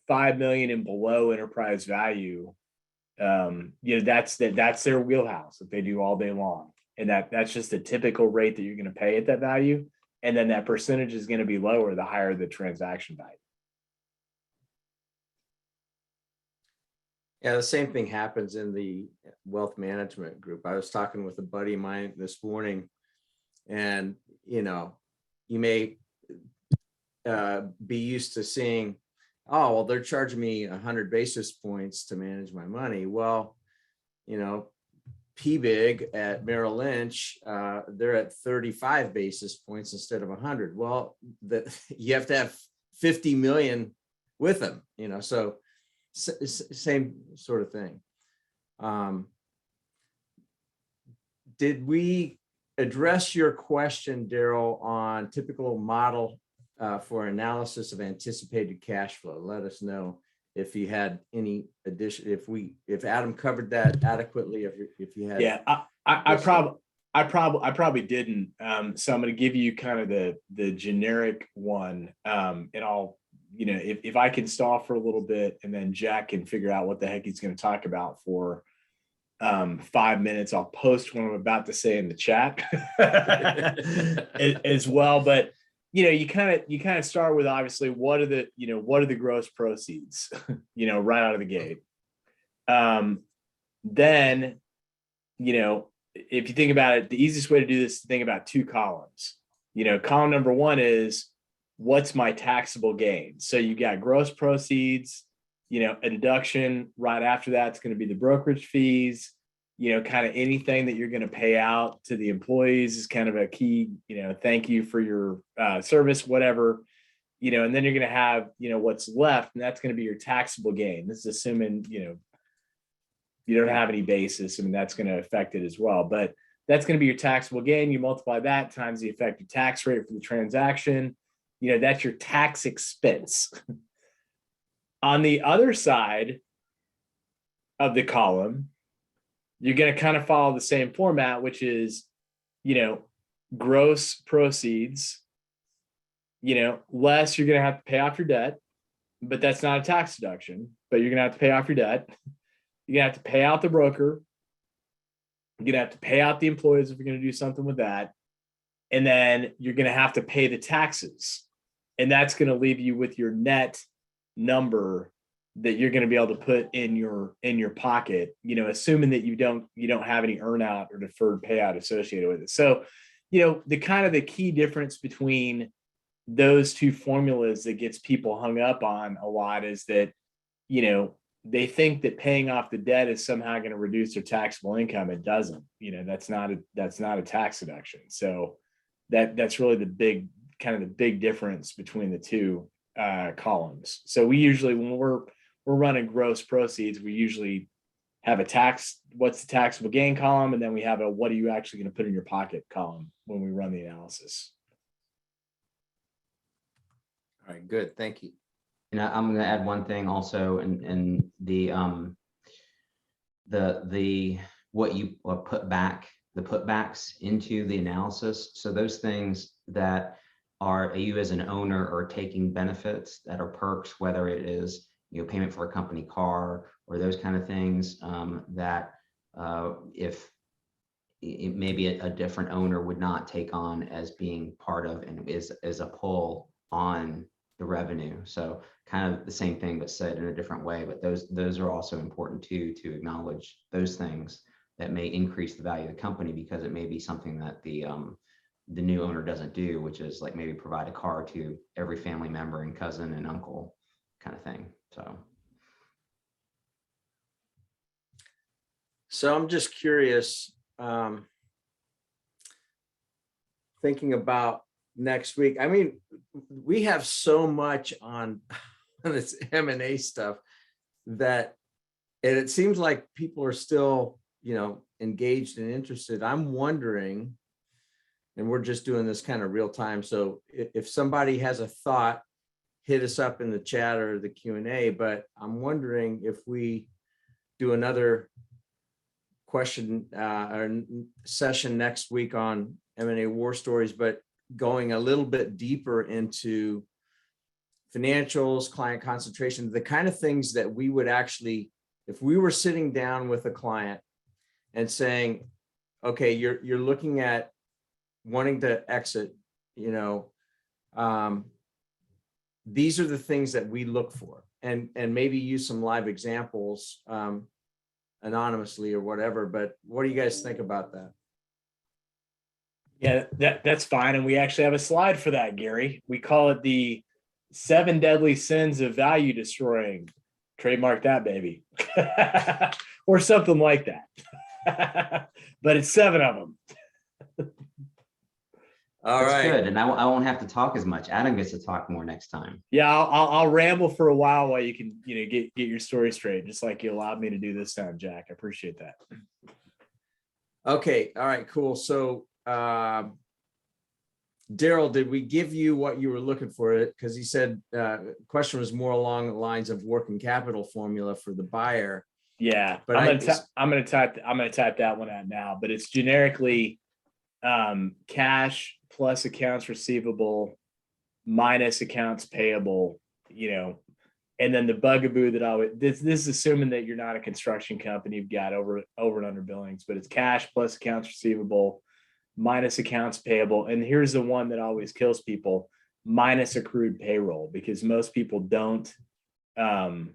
5 million and below enterprise value. That's their wheelhouse that they do all day long. And that's just a typical rate that you're going to pay at that value. And then that percentage is going to be lower the higher the transaction value. Yeah, the same thing happens in the wealth management group. I was talking with a buddy of mine this morning, and you may be used to seeing, oh, well, they're charging me 100 basis points to manage my money. Well, PBIG at Merrill Lynch, they're at 35 basis points instead of 100. Well, you have to have 50 million with them, so same sort of thing. Did we address your question, Daryl, on typical model for analysis of anticipated cash flow? Let us know if you had any addition, if Adam covered that adequately, if you had. Yeah, I probably didn't. So I'm going to give you kind of the generic one, and I'll, if I can stall for a little bit, and then Jack can figure out what the heck he's going to talk about for 5 minutes. I'll post what I'm about to say in the chat as well. But you kind of start with, obviously, what are the gross proceeds, right out of the gate. Then, if you think about it, the easiest way to do this is to think about two columns. Column number one is, what's my taxable gain? So you got gross proceeds, a deduction right after that. It's going to be the brokerage fees, kind of anything that you're going to pay out to the employees is kind of a key, thank you for your service, whatever, and then you're going to have, what's left, and that's going to be your taxable gain. This is assuming, you don't have any basis. I mean, that's going to affect it as well, but that's going to be your taxable gain. You multiply that times the effective tax rate for the transaction. That's your tax expense. On the other side of the column, you're going to kind of follow the same format, which is, gross proceeds, less you're going to have to pay off your debt, but that's not a tax deduction, but you're going to have to pay off your debt. You're going to have to pay out the broker. You're going to have to pay out the employees if you're going to do something with that. And then you're going to have to pay the taxes. And that's going to leave you with your net number that you're going to be able to put in your pocket, assuming that you don't have any earnout or deferred payout associated with it. So, the key difference between those two formulas that gets people hung up on a lot is that, they think that paying off the debt is somehow going to reduce their taxable income. It doesn't. That's not a tax deduction. So that's really the big difference between the two columns. So we usually, when we're running gross proceeds, we usually have what's the taxable gain column, and then we have a what are you actually going to put in your pocket column when we run the analysis. All right, good, thank you. And I'm going to add one thing also, and the what you put back, the putbacks into the analysis. So those things that are you as an owner are taking benefits that are perks, whether it is payment for a company car or those kind of things that if it maybe a different owner would not take on as being part of and is a pull on the revenue. So kind of the same thing, but said in a different way. But those are also important too, to acknowledge those things that may increase the value of the company, because it may be something that the new owner doesn't do, which is like maybe provide a car to every family member and cousin and uncle kind of thing. So I'm just curious, thinking about next week. I mean, we have so much on this M&A stuff and it seems like people are still, engaged and interested. I'm wondering, and we're just doing this kind of real time. So if somebody has a thought, hit us up in the chat or the Q&A, but I'm wondering if we do another question or session next week on M&A war stories, but going a little bit deeper into financials, client concentration, the kind of things that we would actually, if we were sitting down with a client and saying, okay, you're looking at wanting to exit, these are the things that we look for, and maybe use some live examples anonymously or whatever. But what do you guys think about that? Yeah, that's fine. And we actually have a slide for that, Gary. We call it the 7 deadly sins of value destroying. Trademark that, baby. Or something like that. But it's 7 of them. All That's right. good. And I won't have to talk as much. Adam gets to talk more next time. Yeah, I'll ramble for a while you can, get your story straight, just like you allowed me to do this time, Jack. I appreciate that. Okay. All right, cool. So, Daryl, did we give you what you were looking for? It because he said question was more along the lines of working capital formula for the buyer. Yeah, but I'm gonna type that one out now. But it's generically cash plus accounts receivable minus accounts payable. And then the bugaboo that this is assuming that you're not a construction company, you've got over and under billings, but it's cash plus accounts receivable minus accounts payable. And here's the one that always kills people: minus accrued payroll, because most people don't end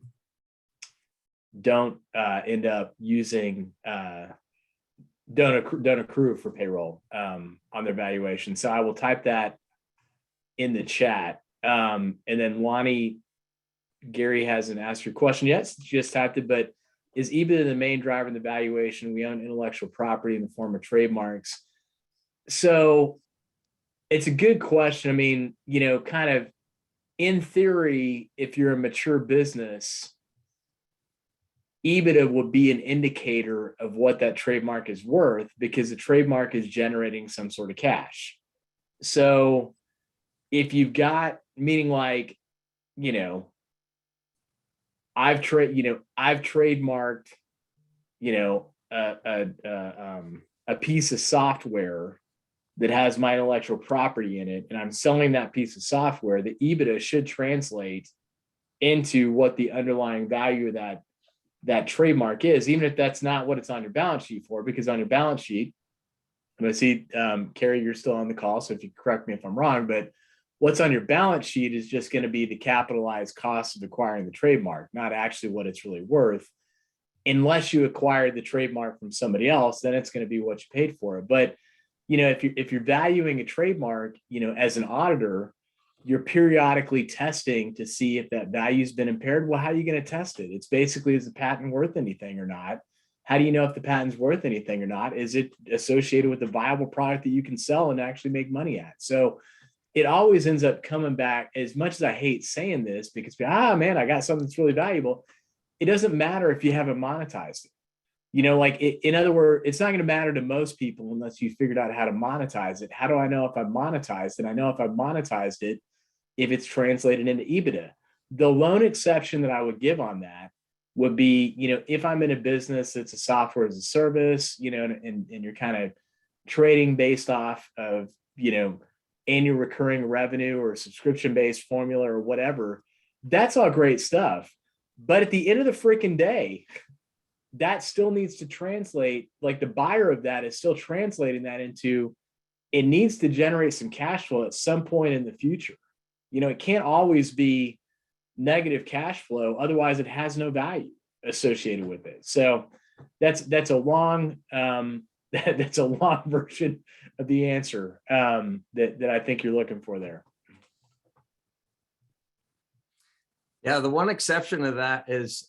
up using don't accrue for payroll on their valuation. So I will type that in the chat. And then Lonnie, Gary hasn't asked your question yet. Just typed it, but is EBITDA the main driver in the valuation? We own intellectual property in the form of trademarks. So it's a good question. I mean, kind of in theory, if you're a mature business, EBITDA would be an indicator of what that trademark is worth, because the trademark is generating some sort of cash. So if you've got, meaning like, I've trademarked, a piece of software that has my intellectual property in it, and I'm selling that piece of software, the EBITDA should translate into what the underlying value of that trademark is, even if that's not what it's on your balance sheet for. Because on your balance sheet, I'm going to see, Carrie, you're still on the call, so if you correct me if I'm wrong, but what's on your balance sheet is just going to be the capitalized cost of acquiring the trademark, not actually what it's really worth. Unless you acquired the trademark from somebody else, then it's going to be what you paid for it. But if you're valuing a trademark, as an auditor, you're periodically testing to see if that value's been impaired. Well, how are you going to test it? It's basically, is the patent worth anything or not? How do you know if the patent's worth anything or not? Is it associated with a viable product that you can sell and actually make money at? So it always ends up coming back, as much as I hate saying this, because, man, I got something that's really valuable. It doesn't matter if you haven't monetized it. In other words, it's not going to matter to most people unless you figured out how to monetize it. How do I know if I've monetized it? I know if I've monetized it if it's translated into EBITDA. The lone exception that I would give on that would be, if I'm in a business that's a software as a service, and you're kind of trading based off of, annual recurring revenue or subscription-based formula or whatever, that's all great stuff. But at the end of the freaking day, that still needs to translate, like the buyer of that is still translating that into, it needs to generate some cash flow at some point in the future. It can't always be negative cash flow. Otherwise it has no value associated with it. So that's a long, that's a long version of the answer that I think you're looking for there. Yeah. The one exception to that is,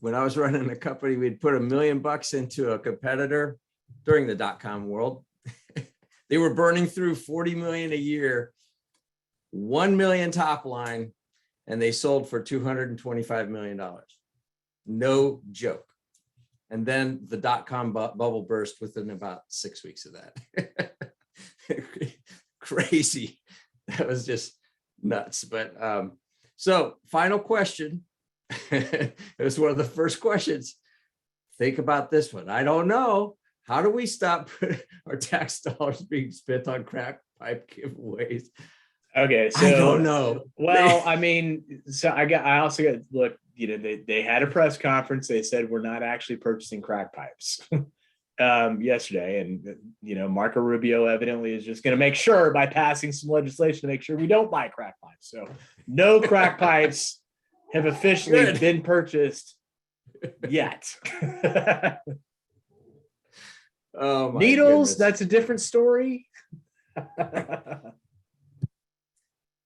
when I was running a company, we'd put $1 million into a competitor during the .com world. They were burning through 40 million a year, 1 million top line, and they sold for $225 million. No joke. And then the .com bubble burst within about 6 weeks of that. Crazy. That was just nuts. But so final question. It was one of the first questions. Think about this one. I don't know. How do we stop our tax dollars being spent on crack pipe giveaways? Okay, so I don't know. Well, I mean, so I also got, look, they had a press conference. They said we're not actually purchasing crack pipes. yesterday, and Marco Rubio evidently is just going to make sure by passing some legislation to make sure we don't buy crack pipes. So no crack pipes have officially Good. been purchased yet. Oh, my Needles, goodness. that's a different story.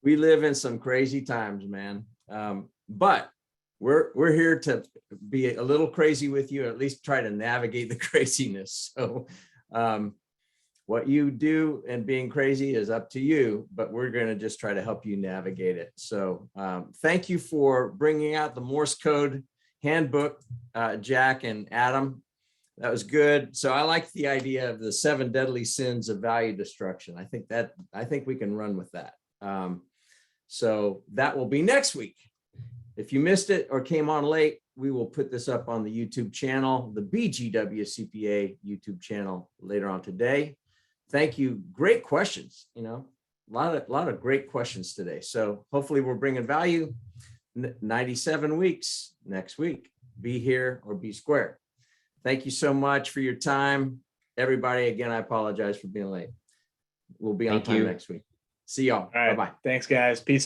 We live in some crazy times, man. But we're here to be a little crazy with you, at least try to navigate the craziness. So what you do and being crazy is up to you, but we're going to just try to help you navigate it. So thank you for bringing out the Morse code handbook, Jack and Adam. That was good. So I like the idea of the 7 deadly sins of value destruction. I think we can run with that. So that will be next week. If you missed it or came on late, we will put this up on the YouTube channel, the BGW CPA YouTube channel later on today. Thank you. Great questions. A lot of great questions today. So hopefully we're bringing value. 97 weeks next week. Be here or be square. Thank you so much for your time. Everybody, again, I apologize for being late. We'll be on time next week. See y'all. All right. Bye-bye. Thanks, guys. Peace out.